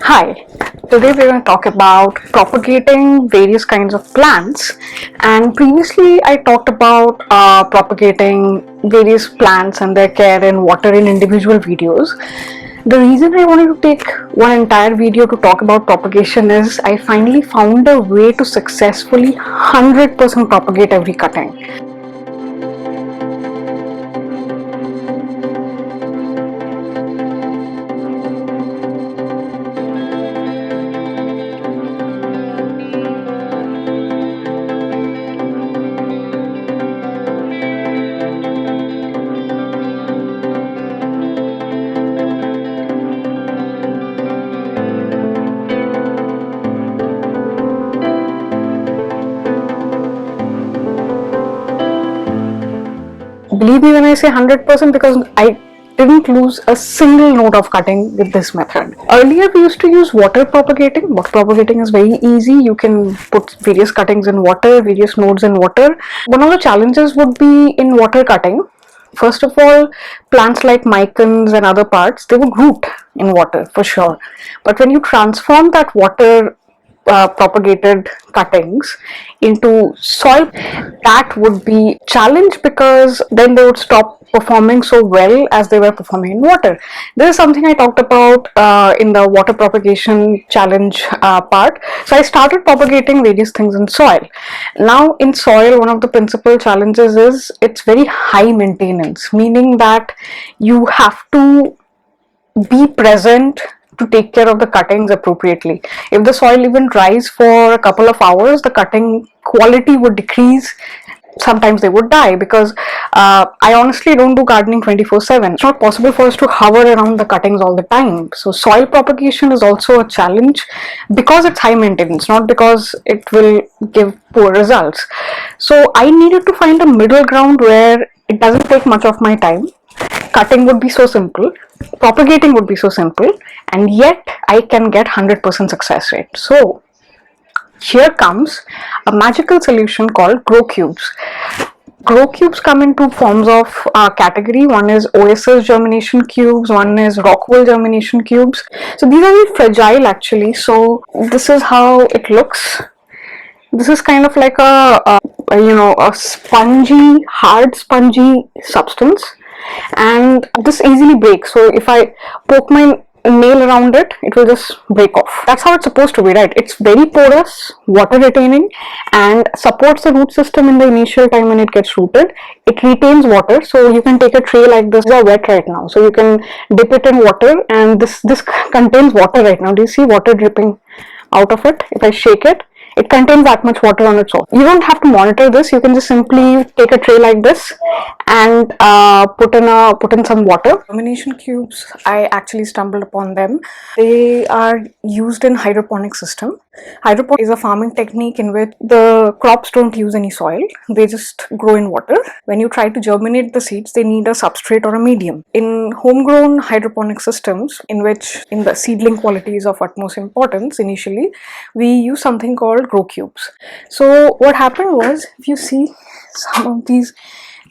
Hi, today we're going to talk about propagating various kinds of plants. And previously, I talked about propagating various plants and their care and water in individual videos. The reason I wanted to take one entire video to talk about propagation is I finally found a way to successfully 100% propagate every cutting. Believe me when I say 100% because I didn't lose a single note of cutting with this method. Earlier we used to use water propagating. Water propagating is very easy. You can put various cuttings in water, various nodes in water. One of the challenges would be in water cutting. First of all, plants like micans and other parts, they would root in water for sure. But when you transform that water propagated cuttings into soil, that would be challenge because then they would stop performing so well as they were performing in water. This is something I talked about in the water propagation challenge part. So I started propagating various things in soil. Now in soil, one of the principal challenges is it's very high maintenance, meaning that you have to be present to take care of the cuttings appropriately. If the soil even dries for a couple of hours, the cutting quality would decrease. Sometimes they would die because I honestly don't do gardening 24/7. It's not possible for us to hover around the cuttings all the time. So soil propagation is also a challenge because it's high maintenance, not because it will give poor results. So I needed to find a middle ground where it doesn't take much of my time. Cutting would be so simple, propagating would be so simple, and yet I can get 100% success rate. So here comes a magical solution called grow cubes. Grow cubes come in two forms of category. One is OSS germination cubes, one is rockwool germination cubes. So these are very fragile actually. So this is how it looks. This is kind of like a spongy, hard spongy substance, and this easily breaks. So if I poke my nail around it, it will just break off. That's how it's supposed to be, right? It's very porous, water retaining, and supports the root system in the initial time when it gets rooted. It retains water, so you can take a tray like this. These are wet right now, so you can dip it in water, and this contains water right now. Do you see water dripping out of it? If I shake it, it contains that much water on its own. You don't have to monitor this. You can just simply take a tray like this and put in some water. Germination cubes, I actually stumbled upon them. They are used in hydroponic system. Hydroponics is a farming technique in which the crops don't use any soil. They just grow in water. When you try to germinate the seeds, they need a substrate or a medium. In homegrown hydroponic systems, in which in the seedling quality is of utmost importance initially, we use something called grow cubes. So what happened was, if you see some of these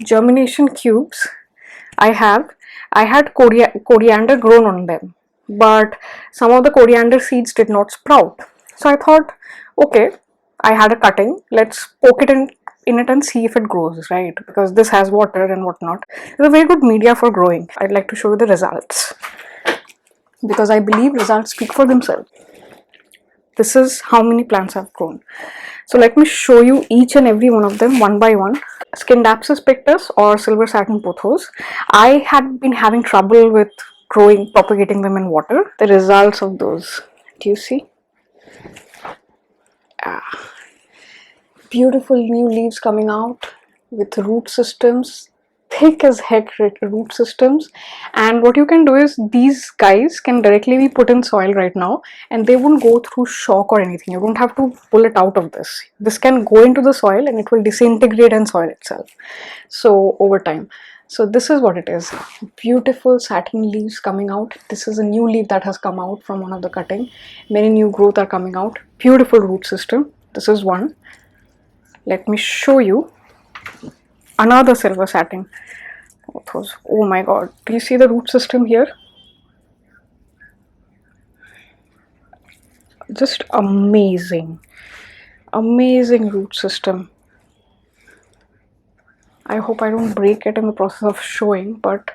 germination cubes I had coriander grown on them, but some of the coriander seeds did not sprout. So I thought, okay, I had a cutting, let's poke it in it and see if it grows, right? Because this has water and whatnot. It's a very good media for growing. I'd like to show you the results because I believe results speak for themselves. This is how many plants have grown. So let me show you each and every one of them one by one. Scindapsus pictus or silver satin pothos. I had been having trouble with propagating them in water. The results of those, do you see? Beautiful new leaves coming out with root systems, thick as heck root systems. And what you can do is these guys can directly be put in soil right now and they won't go through shock or anything. You don't have to pull it out of this. This can go into the soil and it will disintegrate in soil itself, so over time. So this is what it is. Beautiful satin leaves coming out. This is a new leaf that has come out from one of the cutting. Many new growth are coming out. Beautiful root system. This is one. Let me show you another silver satin. Oh my god, do you see the root system here? Just amazing. Amazing root system. I hope I don't break it in the process of showing, but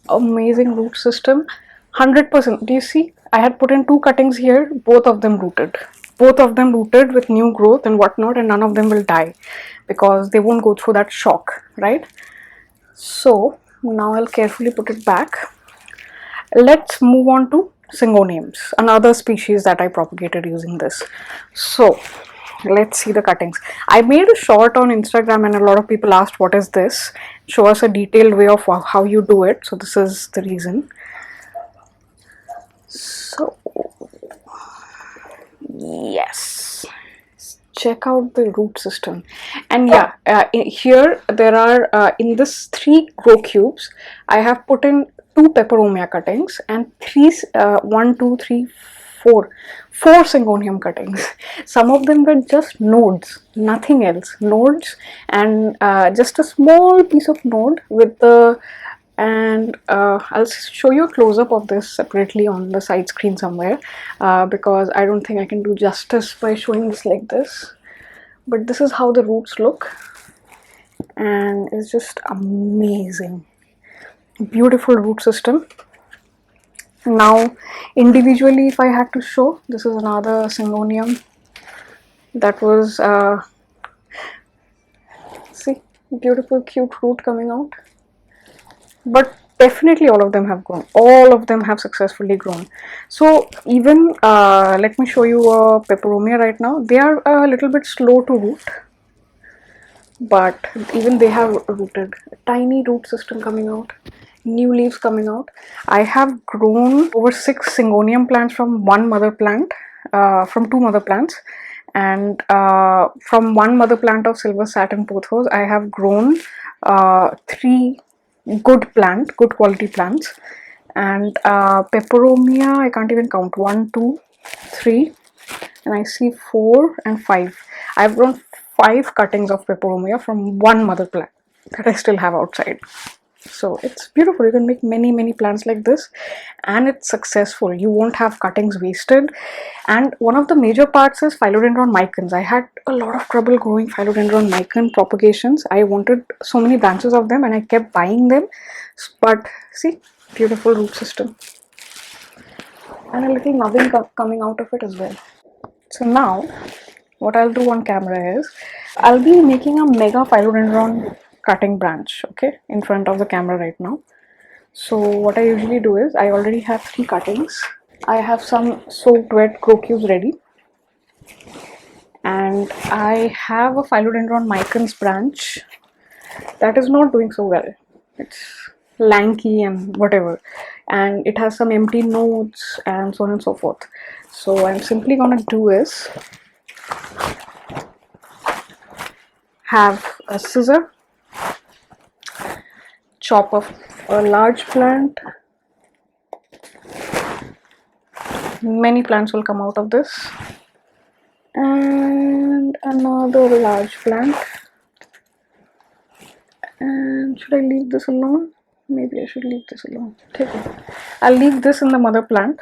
amazing root system. 100%. Do you see? I had put in 2 cuttings here, both of them rooted. Both of them rooted with new growth and whatnot, and none of them will die because they won't go through that shock, right? So now I'll carefully put it back. Let's move on to syngoniums, another species that I propagated using this. So let's see the cuttings. I made a short on Instagram and a lot of people asked what is this, show us a detailed way of how you do it. So this is the reason. So yes, check out the root system. And yeah, here there are in this 3 grow cubes I have put in 2 peperomia cuttings and 3 1 2 3 4 syngonium cuttings. Some of them were just nodes, nothing else, nodes, and just a small piece of node with the, and I'll show you a close-up of this separately on the side screen somewhere, because I don't think I can do justice by showing this like this. But this is how the roots look, and it's just amazing. Beautiful root system. Now individually, if I had to show, this is another syngonium that was see, beautiful cute root coming out. But definitely all of them have grown, all of them have successfully grown. So even let me show you a peperomia right now. They are a little bit slow to root, but even they have rooted. A tiny root system coming out, new leaves coming out. I have grown over 6 syngonium plants from one mother plant, from 2 mother plants, and from 1 mother plant of silver satin pothos I have grown 3 good quality plants. And peperomia, I can't even count, 1 2 3, and I see 4 and 5. I've grown 5 cuttings of peperomia from 1 mother plant that I still have outside. So it's beautiful. You can make many plants like this, and it's successful. You won't have cuttings wasted. And one of the major parts is philodendron micans. I had a lot of trouble growing philodendron mican propagations. I wanted so many branches of them and I kept buying them, but see, beautiful root system and a little nubbing coming out of it as well. So now what I'll do on camera is I'll be making a mega philodendron cutting branch, okay, in front of the camera right now. So what I usually do is I already have 3 cuttings. I have some soaked wet grow cubes ready, and I have a philodendron micans branch that is not doing so well. It's lanky and whatever, and it has some empty nodes and so on and so forth. So I'm simply gonna do is have a scissor, chop off a large plant. Many plants will come out of this, and another large plant. And should I leave this alone? Maybe I should leave this alone. Take it. I'll leave this in the mother plant,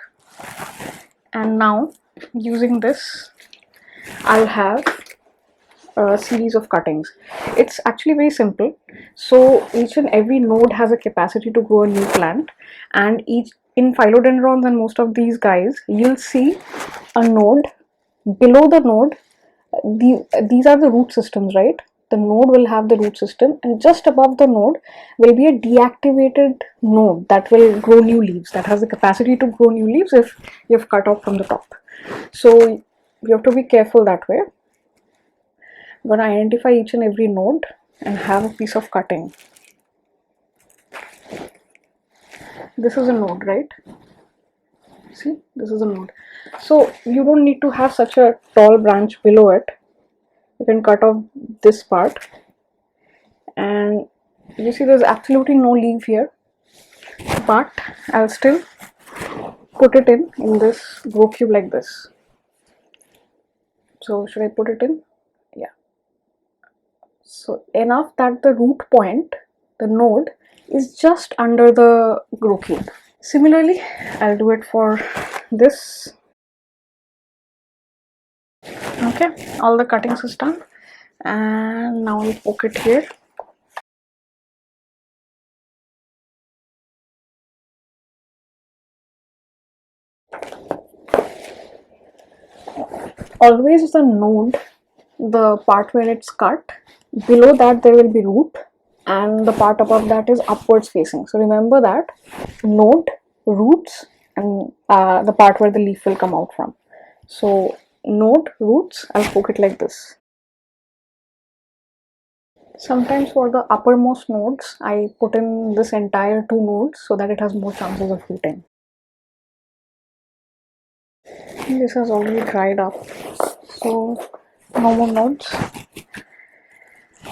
and now using this I'll have a series of cuttings. It's actually very simple. So each and every node has a capacity to grow a new plant, and each in philodendrons and most of these guys you'll see a node. Below the node, these are the root systems, right? The node will have the root system, and just above the node will be a deactivated node that will grow new leaves, that has the capacity to grow new leaves if you've cut off from the top. So you have to be careful that way. I'm going to identify each and every node and have a piece of cutting. This is a node, right? See, this is a node. So you don't need to have such a tall branch below it. You can cut off this part, and you see there's absolutely no leaf here, but I'll still put it in this grow cube like this. So should I put it in? Yeah. So enough that the root point, the node, is just under the grow cube. Similarly, I'll do it for this. Okay, all the cuttings is done, and now we poke it here. Always the node, the part where it's cut, below that there will be root, and the part above that is upwards facing. So remember that node, roots, and the part where the leaf will come out from. So node, roots, I'll poke it like this. Sometimes for the uppermost nodes, I put in this entire 2 nodes so that it has more chances of rooting. This has already dried up, so no more nodes.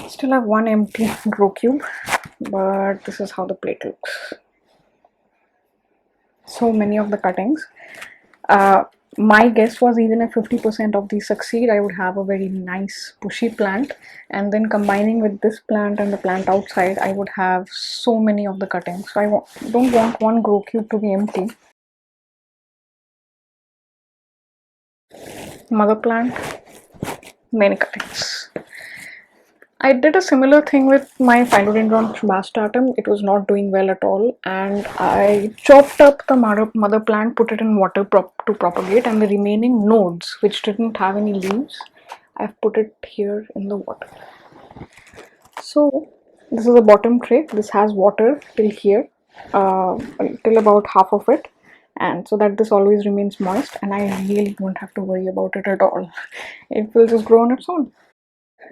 Still have one empty grow cube, but this is how the plate looks. So many of the cuttings. My guess was even if 50% of these succeed, I would have a very nice bushy plant, and then combining with this plant and the plant outside, I would have so many of the cuttings. So I don't want one grow cube to be empty. Mother plant, many cuttings. I did a similar thing with my philodendron bastatum. It was not doing well at all, and I chopped up the mother plant, put it in water to propagate, and the remaining nodes, which didn't have any leaves, I've put it here in the water. So this is a bottom tray. This has water till here, till about half of it, and so that this always remains moist, and I really don't have to worry about it at all. It will just grow on its own.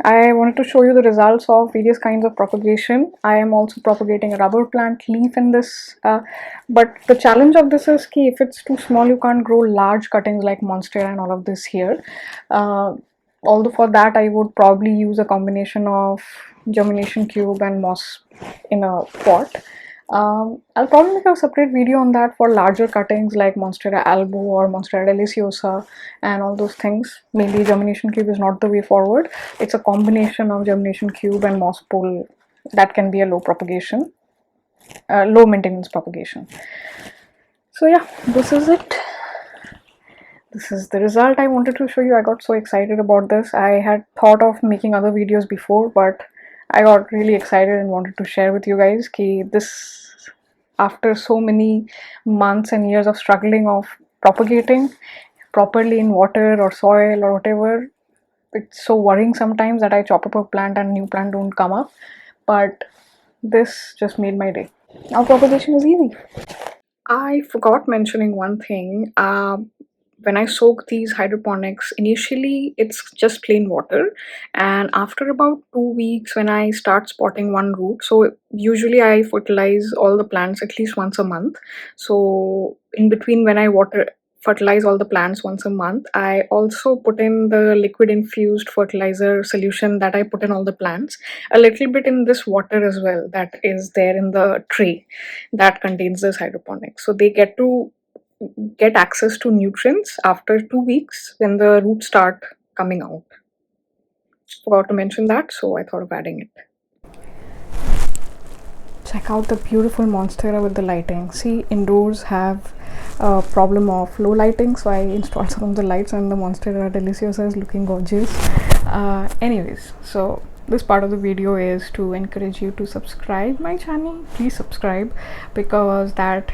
I wanted to show you the results of various kinds of propagation. I am also propagating a rubber plant leaf in this, but the challenge of this is कि if it's too small, you can't grow large cuttings like monstera and all of this here. Although for that I would probably use a combination of germination cube and moss in a pot. I'll probably make a separate video on that for larger cuttings like Monstera albo or Monstera deliciosa and all those things. Maybe germination cube is not the way forward. It's a combination of germination cube and moss pole that can be a low maintenance propagation. So yeah, this is it. This is the result I wanted to show you. I got so excited about this. I had thought of making other videos before, but I got really excited and wanted to share with you guys कि this, after so many months and years of struggling of propagating properly in water or soil or whatever, it's so worrying sometimes that I chop up a plant and a new plant don't come up, but this just made my day. Now propagation is easy. I forgot mentioning one thing. When I soak these hydroponics, initially it's just plain water, and after about 2 weeks when I start spotting one root, so usually I fertilize all the plants at least once a month. So in between when I fertilize all the plants once a month, I also put in the liquid infused fertilizer solution that I put in all the plants, a little bit in this water as well that is there in the tray that contains this hydroponics. So they get access to nutrients after 2 weeks when the roots start coming out. Forgot to mention that, so I thought of adding it. Check out the beautiful monstera with the lighting. See, indoors have a problem of low lighting, so I installed some of the lights, and the monstera deliciosa is looking gorgeous. Anyways, so this part of the video is to encourage you to subscribe my channel. Please subscribe, because that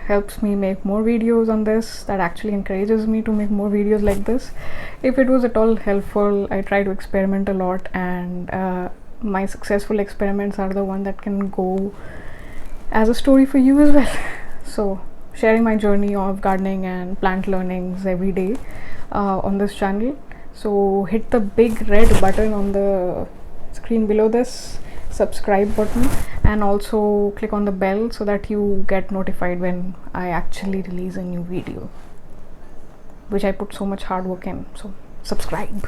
helps me make more videos on this. That actually encourages me to make more videos like this. If it was at all helpful, I try to experiment a lot, and my successful experiments are the one that can go as a story for you as well. So sharing my journey of gardening and plant learnings every day on this channel. So hit the big red button on the screen below this, subscribe button, and also click on the bell so that you get notified when I actually release a new video, which I put so much hard work in. So subscribe.